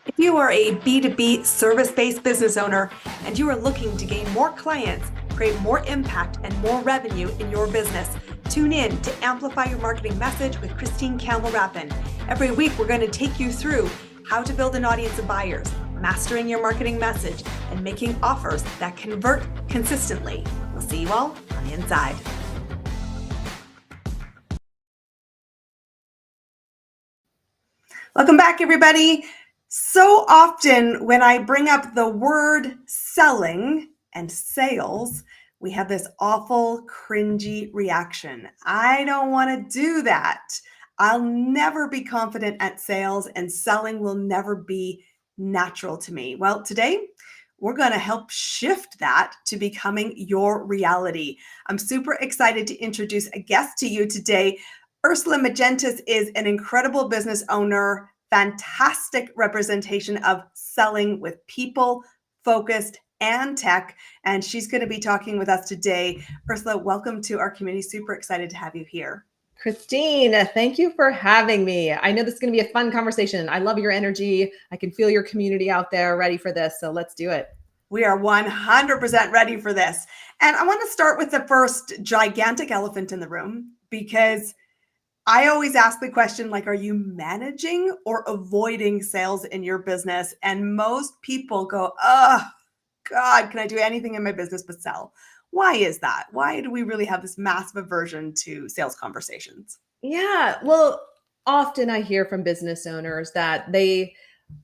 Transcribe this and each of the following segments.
If you are a B2B service-based business owner and you are looking to gain more clients, create more impact and more revenue in your business, tune in to Amplify Your Marketing Message with Campbell Rapin. Every week, we're going to take you through how to build an audience of buyers, mastering your marketing message, and making offers that convert consistently. We'll see you all on the inside. Welcome back, everybody. So often when I bring up the word selling and sales, we have this awful, cringy reaction. I don't want to do that. I'll never be confident at sales, and selling will never be natural to me. Well, today we're going to help shift that to becoming your reality. I'm super excited to introduce a guest to you today. Ursula Mentjes is an incredible business owner, fantastic representation of selling with people, focused, and tech. And she's going to be talking with us today. Ursula, welcome to our community. Super excited to have you here. Christine, thank you for having me. I know this is going to be a fun conversation. I love your energy. I can feel your community out there ready for this. So let's do it. We are 100% ready for this. And I want to start with the first gigantic elephant in the room, because I always ask the question, like, are you managing or avoiding sales in your business? And most people go, oh, God, can I do anything in my business but sell? Why is that? Why do we really have this massive aversion to sales conversations? Yeah, well, often I hear from business owners that they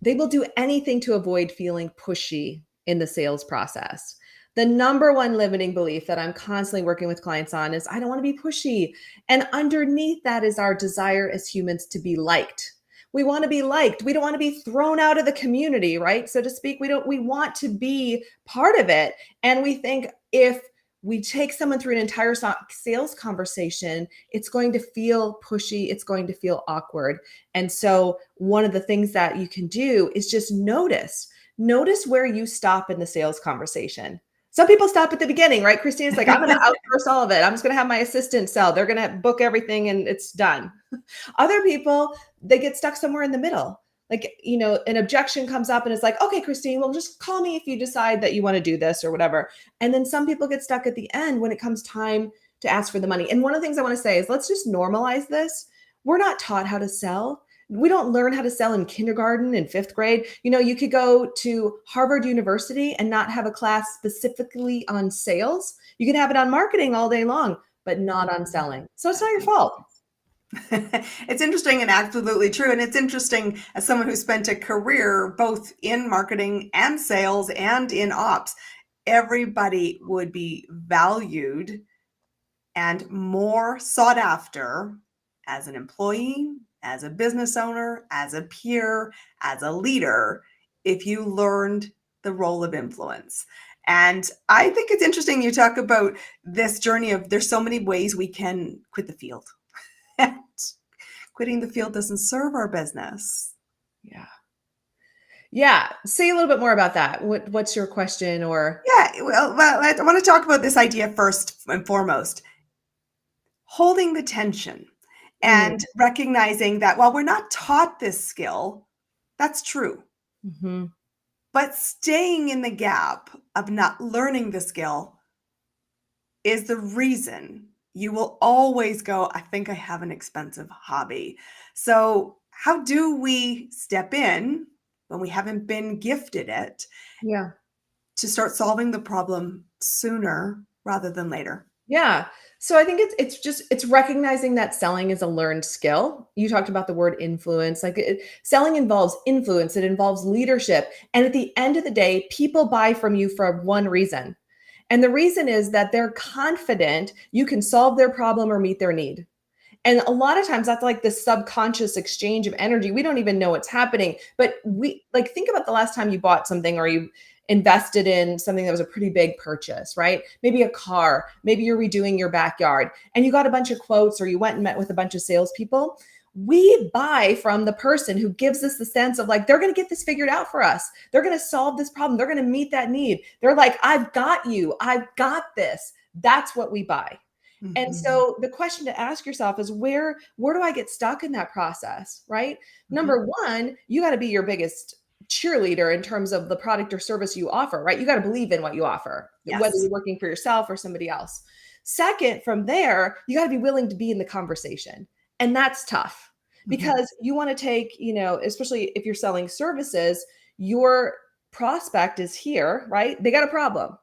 will do anything to avoid feeling pushy in the sales process. The number one limiting belief that I'm constantly working with clients on is I don't want to be pushy. And underneath that is our desire as humans to be liked. We want to be liked. We don't want to be thrown out of the community, right? So to speak, we want to be part of it. And we think if we take someone through an entire sales conversation, it's going to feel pushy. It's going to feel awkward. And so one of the things that you can do is just notice where you stop in the sales conversation. Some people stop at the beginning, right? Christine's like, I'm going to outsource all of it. I'm just going to have my assistant sell. They're going to book everything and it's done. Other people, they get stuck somewhere in the middle. Like, an objection comes up and it's like, okay, Christine, well, just call me if you decide that you want to do this or whatever. And then some people get stuck at the end when it comes time to ask for the money. And one of the things I want to say is let's just normalize this. We're not taught how to sell. We don't learn how to sell in kindergarten and fifth grade. You could go to Harvard University and not have a class specifically on sales. You can have it on marketing all day long, but not on selling. So it's not your fault. It's interesting and absolutely true. And it's interesting as someone who spent a career both in marketing and sales and in ops, everybody would be valued and more sought after as an employee, as a business owner, as a peer, as a leader, if you learned the role of influence. And I think it's interesting you talk about this journey of there's so many ways we can quit the field. And quitting the field doesn't serve our business. Yeah. Say a little bit more about that. What's your question? Yeah, well, I want to talk about this idea first and foremost. Holding the tension and recognizing that while we're not taught this skill, that's true. Mm-hmm. But staying in the gap of not learning the skill is the reason you will always go, I think I have an expensive hobby. So how do we step in when we haven't been gifted it? Yeah. To start solving the problem sooner rather than later. Yeah. So I think it's recognizing that selling is a learned skill. You talked about the word influence. Selling involves influence. It involves leadership. And at the end of the day, people buy from you for one reason. And the reason is that they're confident you can solve their problem or meet their need. And a lot of times that's like the subconscious exchange of energy. We don't even know what's happening, but think about the last time you bought something or you invested in something that was a pretty big purchase, right? Maybe a car, maybe you're redoing your backyard and you got a bunch of quotes or you went and met with a bunch of salespeople. We buy from the person who gives us the sense of like, they're going to get this figured out for us. They're going to solve this problem. They're going to meet that need. They're like, I've got you. I've got this. That's what we buy. Mm-hmm. And so the question to ask yourself is where do I get stuck in that process, right? Mm-hmm. Number one, you got to be your biggest cheerleader in terms of the product or service you offer, right? You got to believe in what you offer, whether Yes. you're working for yourself or somebody else. Second, from there, you got to be willing to be in the conversation. And that's tough Mhm. because you want to take, especially if you're selling services, your prospect is here, right? They got a problem.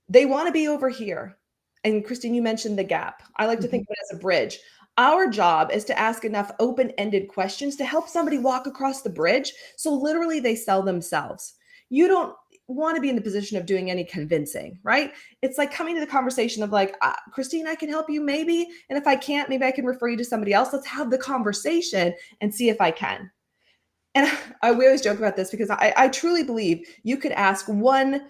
They want to be over here. And Christine, you mentioned the gap. I like to think Mhm. of it as a bridge. Our job is to ask enough open ended questions to help somebody walk across the bridge. So literally, they sell themselves. You don't want to be in the position of doing any convincing, right? It's like coming to the conversation of like, Christine, I can help you maybe. And if I can't, maybe I can refer you to somebody else. Let's have the conversation and see if I can. And we always joke about this because I truly believe you could ask one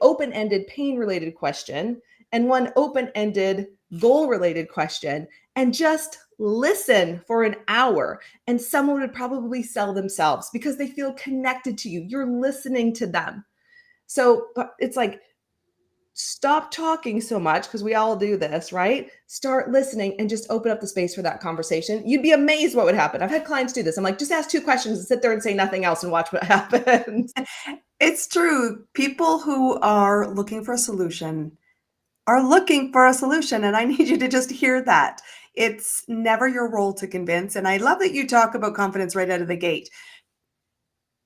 open-ended pain-related question and one open-ended goal-related question and just listen for an hour. And someone would probably sell themselves because they feel connected to you. You're listening to them. So it's like, stop talking so much because we all do this, right? Start listening and just open up the space for that conversation. You'd be amazed what would happen. I've had clients do this. I'm like, just ask 2 questions and sit there and say nothing else and watch what happens. It's true. People who are looking for a solution are looking for a solution, and I need you to just hear that. It's never your role to convince, and I love that you talk about confidence right out of the gate.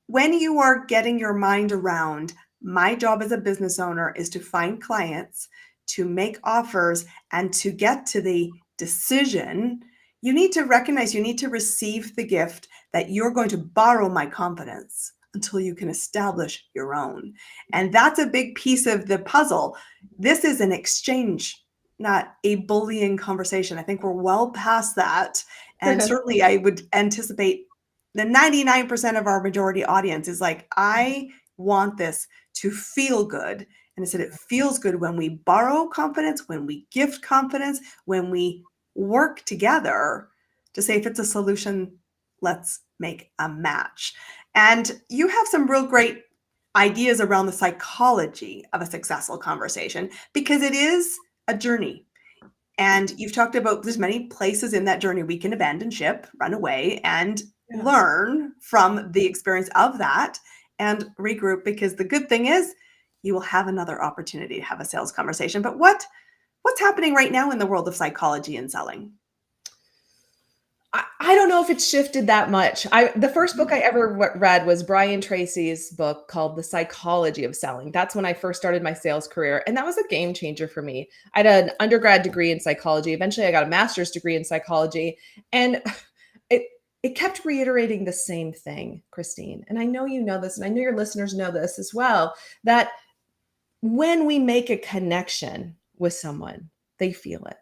When you are getting your mind around, my job as a business owner is to find clients, to make offers, and to get to the decision, you need to recognize, you need to receive the gift that you're going to borrow my confidence until you can establish your own. And that's a big piece of the puzzle. This is an exchange, not a bullying conversation. I think we're well past that. And certainly I would anticipate the 99% of our majority audience is like, I want this to feel good. And I said, it feels good when we borrow confidence, when we gift confidence, when we work together to say, if it's a solution, let's make a match. And you have some real great ideas around the psychology of a successful conversation because it is a journey. And you've talked about there's many places in that journey we can abandon ship, run away, and Yes. learn from the experience of that and regroup, because the good thing is you will have another opportunity to have a sales conversation. But what's happening right now in the world of psychology and selling? I don't know if it's shifted that much. The first book I ever read was Brian Tracy's book called The Psychology of Selling. That's when I first started my sales career, and that was a game changer for me. I had an undergrad degree in psychology. Eventually, I got a master's degree in psychology, and it it kept reiterating the same thing, Christine. And I know you know this, and I know your listeners know this as well, that when we make a connection with someone, they feel it.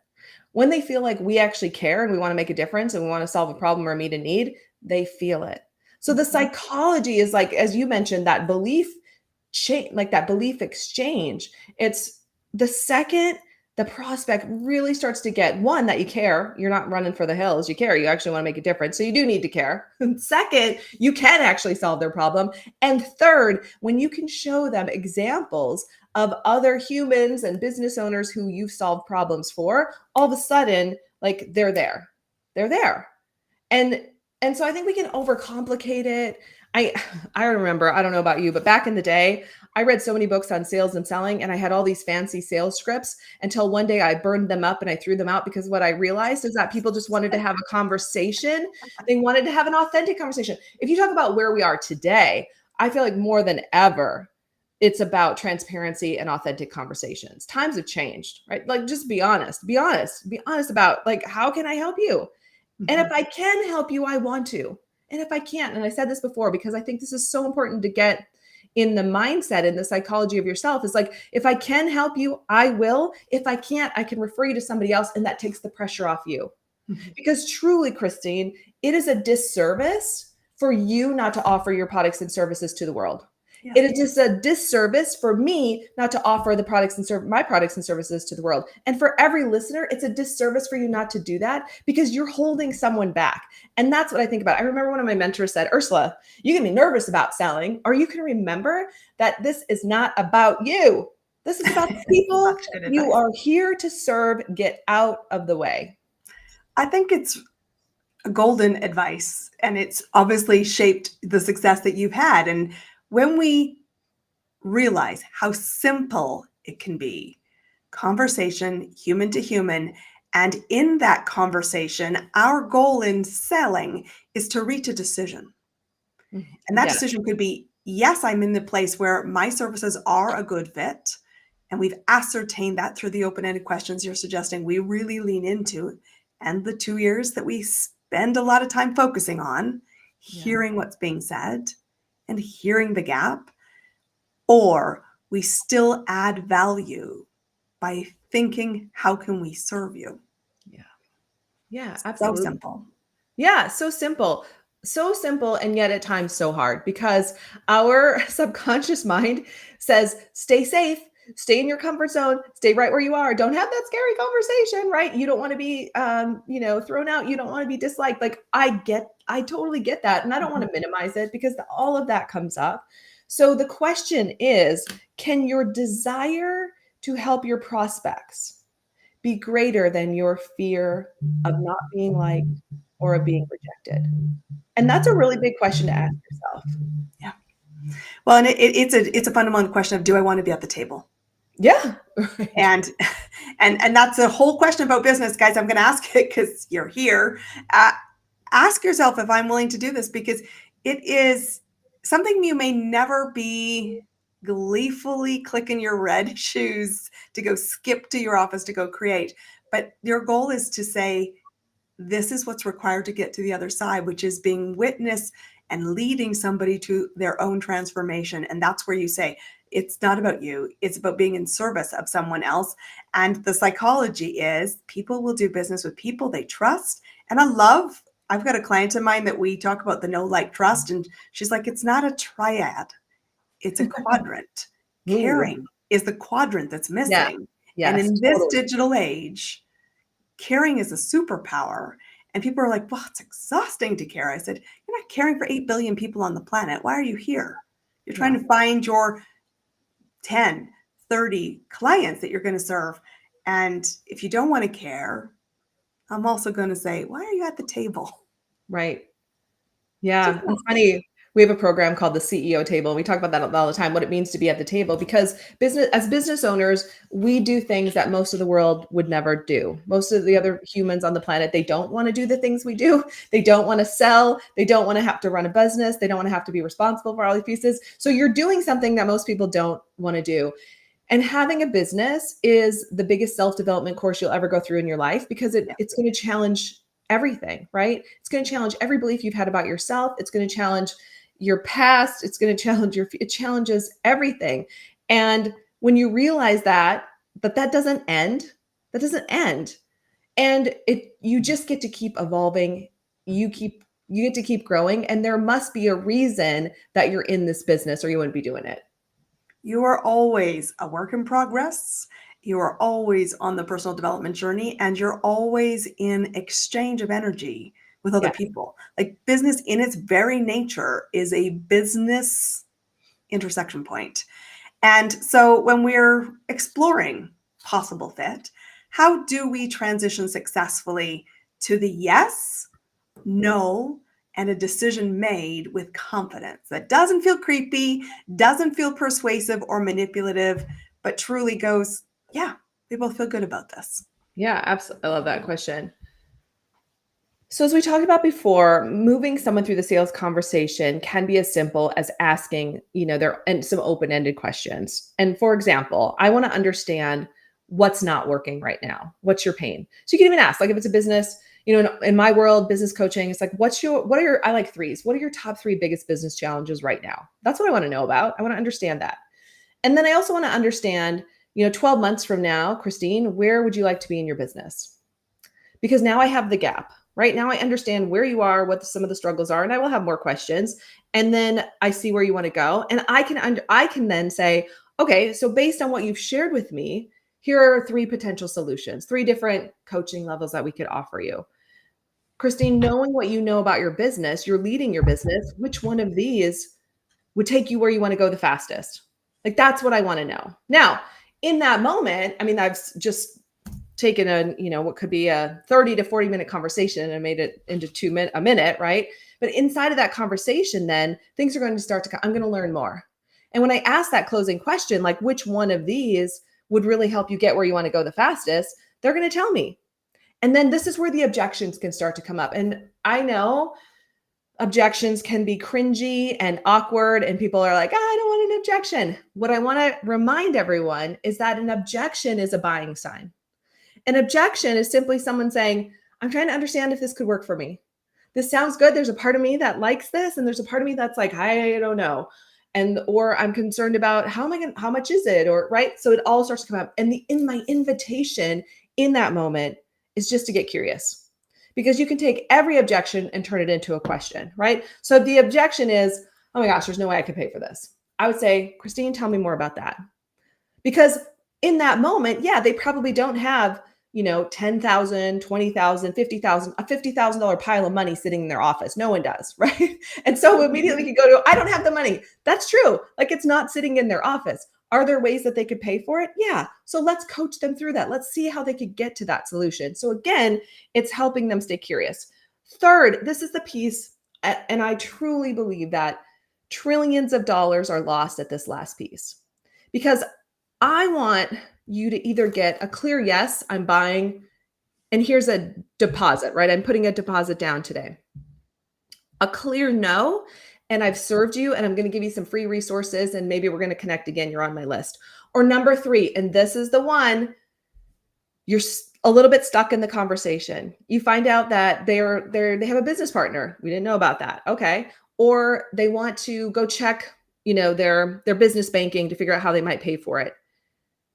When they feel like we actually care and we want to make a difference and we want to solve a problem or meet a need, they feel it. So the Mhm. psychology is like, as you mentioned, that belief change, like that belief exchange. It's the second the prospect really starts to get one, that you care, you're not running for the hills, you care, you actually want to make a difference. So you do need to care. And second, you can actually solve their problem. And third, when you can show them examples of other humans and business owners who you've solved problems for, all of a sudden, like they're there. They're there. And and so I think we can overcomplicate it. I I remember, I don't know about you, but back in the day, I read so many books on sales and selling, and I had all these fancy sales scripts until one day I burned them up and I threw them out, because what I realized is that people just wanted to have a conversation. They wanted to have an authentic conversation. If you talk about where we are today, I feel like more than ever, it's about transparency and authentic conversations. Times have changed, right? Like, just be honest, be honest about, like, how can I help you? And if Mhm. I can help you, I want to. And if I can't, and I said this before because I think this is so important to get in the mindset and the psychology of yourself, is like, if I can help you, I will. If I can't, I can refer you to somebody else, and that takes the pressure off you. Mhm. Because truly, Christine, it is a disservice for you not to offer your products and services to the world. Yeah. It is just a disservice for me not to offer the products and my products and services to the world. And for every listener, it's a disservice for you not to do that, because you're holding someone back. And that's what I think about. I remember one of my mentors said, Ursula, you can be nervous about selling, or you can remember that this is not about you. This is about the people Such good you advice. are here to serve. Get out of the way. I think it's golden advice, and it's obviously shaped the success that you've had. And when we realize how simple it can be, conversation, human to human, and in that conversation, our goal in selling is to reach a decision. And that Yeah. decision could be, yes, I'm in the place where my services are a good fit. And we've ascertained that through the open-ended questions you're suggesting we really lean into, and the 2 years that we spend a lot of time focusing on hearing what's being said and hearing the gap. Or we still add value by thinking, how can we serve you? Yeah. Yeah, So absolutely. simple. Yeah, so simple. So simple, and yet at times so hard, because our subconscious mind says, stay safe, stay in your comfort zone, stay right where you are. Don't have that scary conversation, right? You don't want to be, thrown out. You don't want to be disliked. Like I totally get that. And I don't want to minimize it, because all of that comes up. So the question is, can your desire to help your prospects be greater than your fear of not being liked or of being rejected? And that's a really big question to ask yourself. Yeah. Well, and it's a fundamental question of, do I want to be at the table? Yeah. Right. And that's a whole question about business, guys. I'm going to ask it because you're here. Ask yourself if I'm willing to do this, because it is something you may never be gleefully clicking your red shoes to go skip to your office to go create. But your goal is to say, this is what's required to get to the other side, which is being witness and leading somebody to their own transformation. And that's where you say, it's not about you. It's about being in service of someone else. And the psychology is, people will do business with people they trust. And I've got a client of mine that we talk about the know, like, trust. And she's like, it's not a triad, it's a quadrant. Ooh. Caring is the quadrant that's missing. Yeah. And Yes, in this totally. digital age, caring is a superpower. And people are like, well, it's exhausting to care. I said, you're not caring for 8 billion people on the planet. Why are you here? You're trying to find your 10, 30 clients that you're going to serve. And if you don't want to care, I'm also going to say, why are you at the table? Right. Yeah. It's funny. We have a program called the CEO table. We talk about that all the time, what it means to be at the table, because as business owners, we do things that most of the world would never do. Most of the other humans on the planet, they don't want to do the things we do. They don't want to sell. They don't want to have to run a business. They don't want to have to be responsible for all these pieces. So you're doing something that most people don't want to do. And having a business is the biggest self-development course you'll ever go through in your life, because it's going to challenge everything, right? It's going to challenge every belief you've had about yourself. It's going to challenge your past. It's going to challenge it challenges everything. And when you realize that doesn't end, and you just get to keep evolving. You get to keep growing, and there must be a reason that you're in this business, or you wouldn't be doing it. You are always a work in progress. You are always on the personal development journey, and you're always in exchange of energy with other people. Like, business in its very nature is a business intersection point. And so when we're exploring possible fit, how do we transition successfully to the yes, no, and a decision made with confidence that doesn't feel creepy, doesn't feel persuasive or manipulative, but truly goes, yeah, we both feel good about this? Yeah, absolutely. I love that question. So, as we talked about before, moving someone through the sales conversation can be as simple as asking, some open-ended questions. And for example, I want to understand what's not working right now. What's your pain? So you can even ask, like, if it's a business, in my world, business coaching, it's like, I like threes. What are your top 3 biggest business challenges right now? That's what I want to know about. I want to understand that. And then I also want to understand, 12 months from now, Christine, where would you like to be in your business? Because now I have the gap. Right now, I understand where you are, what some of the struggles are, and I will have more questions. And then I see where you want to go, and I can then say, okay, so based on what you've shared with me, here are 3 potential solutions, 3 different coaching levels that we could offer you. Christine, knowing what you know about your business, you're leading your business. Which one of these would take you where you want to go the fastest? Like, that's what I want to know. Now, in that moment, I mean, I've just taken what could be a 30 to 40 minute conversation and made it into a minute, right? But inside of that conversation, then things are going to start to come. I'm going to learn more. And when I ask that closing question, like which one of these would really help you get where you want to go the fastest, they're going to tell me. And then this is where the objections can start to come up. And I know objections can be cringy and awkward, and people are like, I don't want an objection. What I want to remind everyone is that an objection is a buying sign. An objection is simply someone saying, I'm trying to understand if this could work for me. This sounds good. There's a part of me that likes this, and there's a part of me that's like, I don't know. Or I'm concerned about how much is it? Or right. So it all starts to come up. And in my invitation in that moment is just to get curious, because you can take every objection and turn it into a question, right? So if the objection is, oh my gosh, there's no way I could pay for this, I would say, Christine, tell me more about that. Because in that moment, yeah, they probably don't have, $10,000, $20,000, $50,000, a $50,000 pile of money sitting in their office. No one does, right? And so immediately we can go to, I don't have the money. That's true. Like, it's not sitting in their office. Are there ways that they could pay for it? Yeah. So let's coach them through that. Let's see how they could get to that solution. So again, it's helping them stay curious. Third, this is the piece, and I truly believe that trillions of dollars are lost at this last piece, because I want you to either get a clear yes, I'm buying, and here's a deposit, right? I'm putting a deposit down today. A clear no, and I've served you, and I'm going to give you some free resources, and maybe we're going to connect again. You're on my list. Or number 3, and this is the one, you're a little bit stuck in the conversation. You find out that they have a business partner. We didn't know about that. Okay. Or they want to go check, their business banking to figure out how they might pay for it.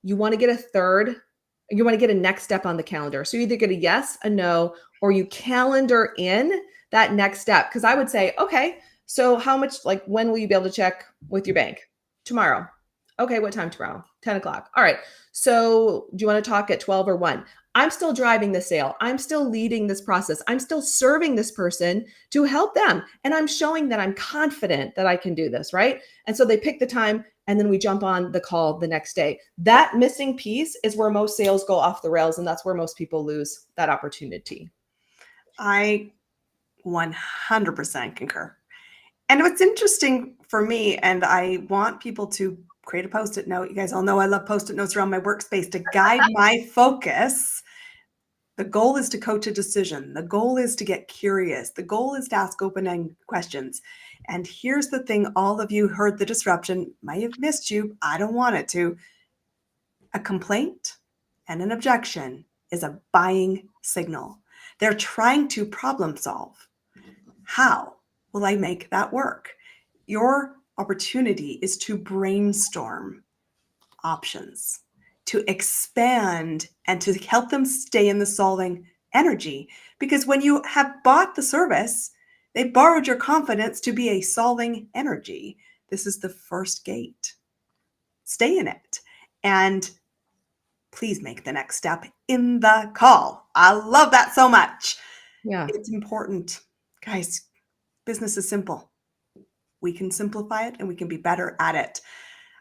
You want to get a next step on the calendar. So you either get a yes, a no, or you calendar in that next step. Because I would say, okay, so how much, when will you be able to check with your bank? Tomorrow. Okay, what time tomorrow? 10 o'clock. All right. So do you want to talk at 12 or 1? I'm still driving the sale. I'm still leading this process. I'm still serving this person to help them. And I'm showing that I'm confident that I can do this, right? And so they pick the time, and then we jump on the call the next day. That missing piece is where most sales go off the rails, and that's where most people lose that opportunity. I 100% concur. And what's interesting for me, and I want people to create a Post-it note. You guys all know I love Post-it notes around my workspace to guide my focus. The goal is to coach a decision. The goal is to get curious. The goal is to ask open-ended questions. And here's the thing, all of you heard the disruption, might have missed you. I don't want it to. A complaint and an objection is a buying signal. They're trying to problem solve. How will I make that work? Your opportunity is to brainstorm options, to expand, and to help them stay in the solving energy. Because when you have bought the service, they borrowed your confidence to be a solving energy. This is the first gate. Stay in it. And please make the next step in the call. I love that so much. Yeah. It's important. Guys, business is simple. We can simplify it and we can be better at it.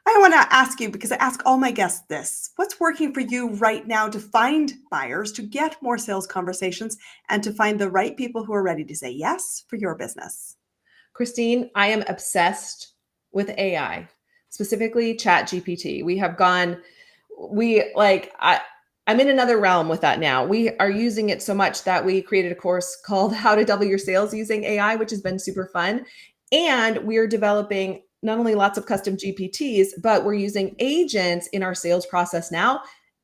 I want to ask you, because I ask all my guests this, what's working for you right now to find buyers, to get more sales conversations, and to find the right people who are ready to say yes for your business? Christine, I am obsessed with AI, specifically ChatGPT. I'm in another realm with that now. We are using it so much that we created a course called How to Double Your Sales Using AI, which has been super fun. And we are developing not only lots of custom GPTs, but we're using agents in our sales process now.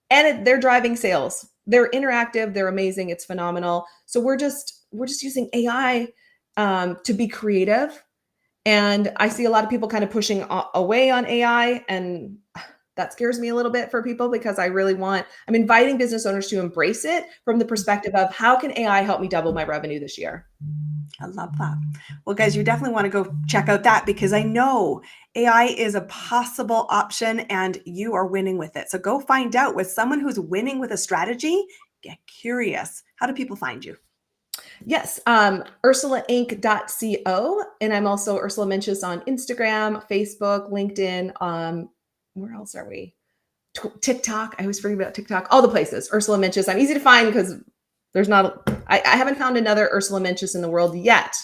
And they're driving sales. They're interactive. They're amazing. It's phenomenal. So we're just using AI to be creative. And I see a lot of people kind of pushing away on AI, and that scares me a little bit for people, because I'm inviting business owners to embrace it from the perspective of, how can AI help me double my revenue this year? I love that. Well, guys, you definitely want to go check out that, because I know AI is a possible option and you are winning with it. So go find out with someone who's winning with a strategy. Get curious. How do people find you? Yes, ursulainc.co. And I'm also Ursula Mentjes on Instagram, Facebook, LinkedIn. Where else are we? TikTok. I always forget about TikTok. All the places. Ursula Mentjes. I'm easy to find because there's not. I haven't found another Ursula Mentjes in the world yet.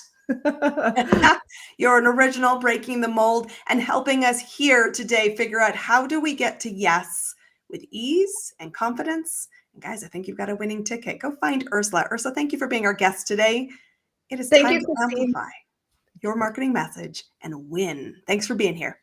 You're an original, breaking the mold and helping us here today figure out how do we get to yes with ease and confidence. And guys, I think you've got a winning ticket. Go find Ursula. Ursula, thank you for being our guest today. It is time to amplify your marketing message and win. Thanks for being here.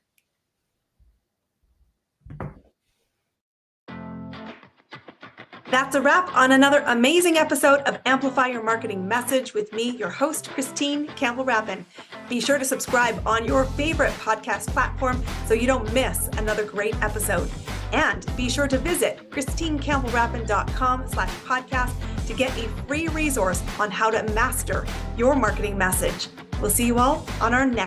That's a wrap on another amazing episode of Amplify Your Marketing Message with me, your host, Christine Campbell Rapin. Be sure to subscribe on your favorite podcast platform so you don't miss another great episode. And be sure to visit christinecampbellrapin.com/podcast to get a free resource on how to master your marketing message. We'll see you all on our next